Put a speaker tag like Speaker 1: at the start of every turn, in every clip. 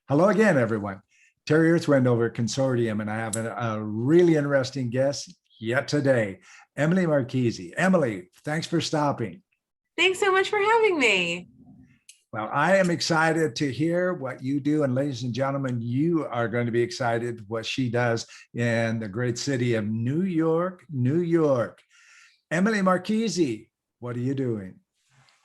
Speaker 1: Hello again, everyone. Terry Earthwind over at Consortium, and I have a really interesting guest yet today, Emily Marchese. Emily, thanks for stopping.
Speaker 2: Thanks so much for having me.
Speaker 1: Well, I am excited to hear what you do, and ladies and gentlemen, you are going to be excited what she does in the great city of New York, New York. Emily Marchese, what are you doing?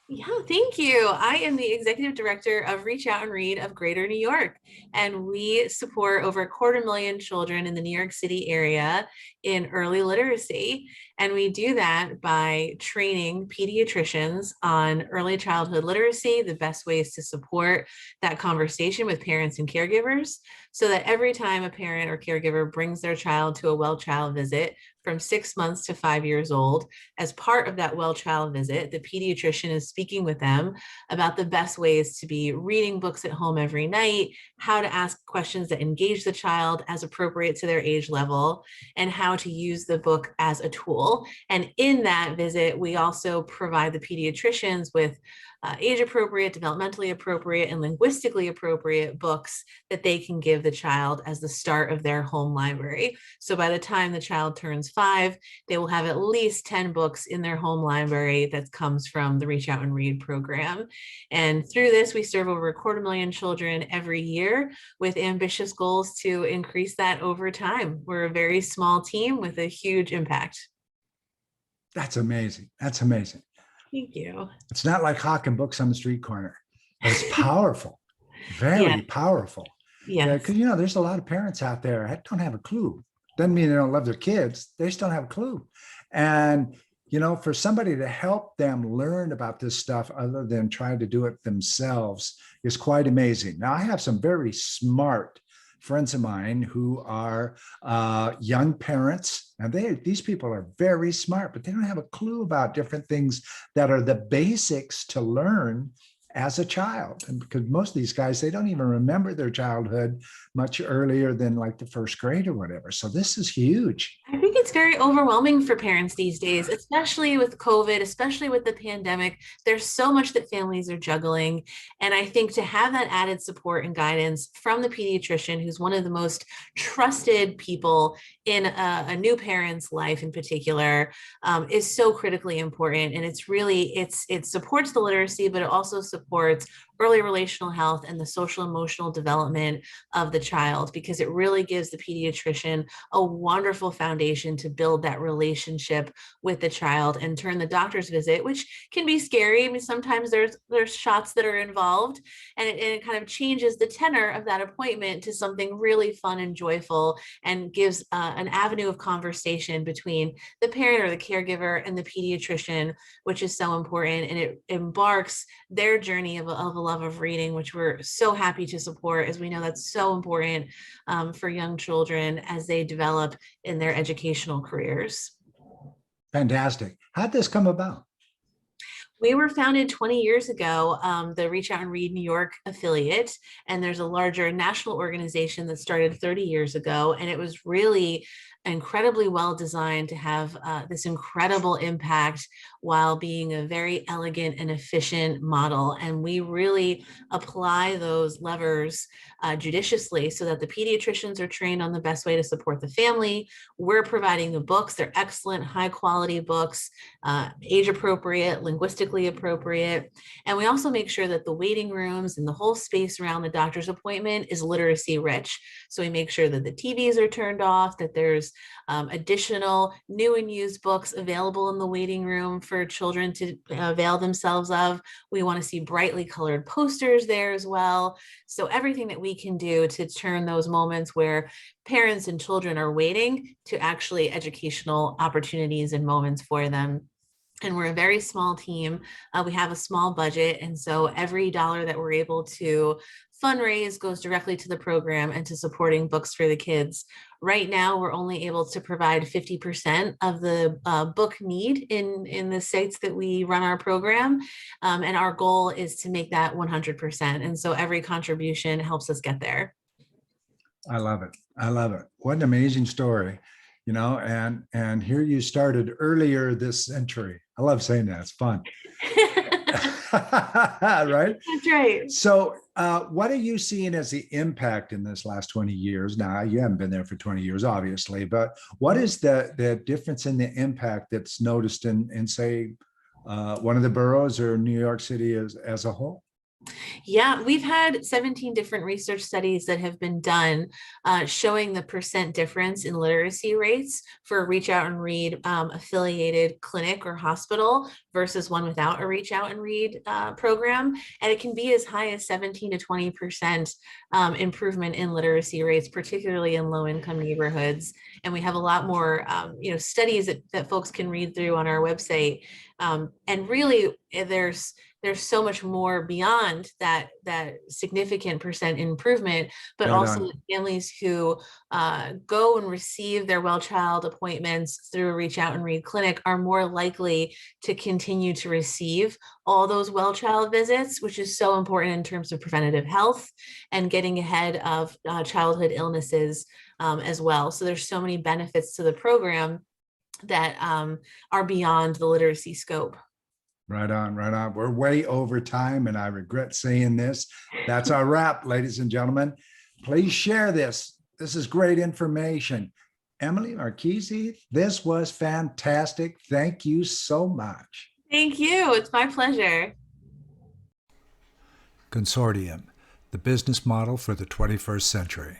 Speaker 2: Yeah, thank you. I am the executive director of Reach Out and Read of Greater New York, and we support over 250,000 children in the New York City area in early literacy. And we do that by training pediatricians on early childhood literacy, the best ways to support that conversation with parents and caregivers, so that every time a parent or caregiver brings their child to a well child visit from 6 months to 5 years old, as part of that well child visit, the pediatrician is speaking with them about the best ways to be reading books at home every night, how to ask questions that engage the child as appropriate to their age level, and how to use the book as a tool. And in that visit, we also provide the pediatricians with age appropriate, developmentally appropriate, and linguistically appropriate books that they can give the child as the start of their home library. So by the time the child turns 5, they will have at least 10 books in their home library that comes from the Reach Out and Read program. And through this, we serve over 250,000 children every year with ambitious goals to increase that over time. We're a very small team with a huge impact.
Speaker 1: That's amazing. That's amazing.
Speaker 2: Thank you.
Speaker 1: It's not like hawking books on the street corner, but it's powerful,
Speaker 2: Yeah.
Speaker 1: very powerful. Yeah,
Speaker 2: Yes.
Speaker 1: because there's a lot of parents out there that don't have a clue. Doesn't mean they don't love their kids; they just don't have a clue. And for somebody to help them learn about this stuff other than trying to do it themselves is quite amazing. Now, I have some very smart friends of mine who are young parents, and these people are very smart, but they don't have a clue about different things that are the basics to learn as a child. And because most of these guys, they don't even remember their childhood much earlier than like the first grade or whatever. So this is huge.
Speaker 2: I think it's very overwhelming for parents these days, especially with COVID, especially with the pandemic. There's so much that families are juggling. And I think to have that added support and guidance from the pediatrician, who's one of the most trusted people in a new parent's life in particular, is so critically important. And it supports the literacy, but it also supports early relational health and the social emotional development of the child, because it really gives the pediatrician a wonderful foundation to build that relationship with the child and turn the doctor's visit, which can be scary. I mean, sometimes there's shots that are involved, and it kind of changes the tenor of that appointment to something really fun and joyful, and gives an avenue of conversation between the parent or the caregiver and the pediatrician, which is so important. And it embarks their journey of a love of reading, which we're so happy to support, as we know that's so important for young children as they develop in their educational careers.
Speaker 1: Fantastic. How'd this come about?
Speaker 2: We were founded 20 years ago, the Reach Out and Read New York affiliate, and there's a larger national organization that started 30 years ago, and it was really incredibly well designed to have this incredible impact while being a very elegant and efficient model. And we really apply those levers judiciously so that the pediatricians are trained on the best way to support the family. We're providing the books. They're excellent, high quality books, age appropriate, linguistically appropriate. And we also make sure that the waiting rooms and the whole space around the doctor's appointment is literacy rich. So we make sure that the TVs are turned off, that there's additional new and used books available in the waiting room for children to avail themselves of. We want to see brightly colored posters there as well. So everything that we can do to turn those moments where parents and children are waiting to actually educational opportunities and moments for them. And we're a very small team. We have a small budget. And so every dollar that we're able to fundraise goes directly to the program and to supporting books for the kids. Right now, we're only able to provide 50% of the book need in the states that we run our program. And our goal is to make that 100%. And so every contribution helps us get there.
Speaker 1: I love it. I love it. What an amazing story. And here you started earlier this century. I love saying that. It's fun. Right?
Speaker 2: That's right.
Speaker 1: So What are you seeing as the impact in this last 20 years? Now, you haven't been there for 20 years, obviously, but what is the difference in the impact that's noticed in say, one of the boroughs or New York City as a whole?
Speaker 2: Yeah, we've had 17 different research studies that have been done showing the percent difference in literacy rates for a Reach Out and Read affiliated clinic or hospital versus one without a Reach Out and Read program. And it can be as high as 17 to 20% improvement in literacy rates, particularly in low income neighborhoods. And we have a lot more studies that folks can read through on our website. And really, there's so much more beyond that significant percent improvement, but
Speaker 1: Right
Speaker 2: also
Speaker 1: on.
Speaker 2: the families who go and receive their well child appointments through a Reach Out and Read clinic are more likely to continue to receive all those well child visits, which is so important in terms of preventative health and getting ahead of childhood illnesses as well. So there's so many benefits to the program that are beyond the literacy scope.
Speaker 1: Right on, right on. We're way over time, and I regret saying this. That's our wrap, ladies and gentlemen. Please share this. This is great information. Emily Marchese, this was fantastic. Thank you so much.
Speaker 2: Thank you. It's my pleasure.
Speaker 1: Consortium, the business model for the 21st century.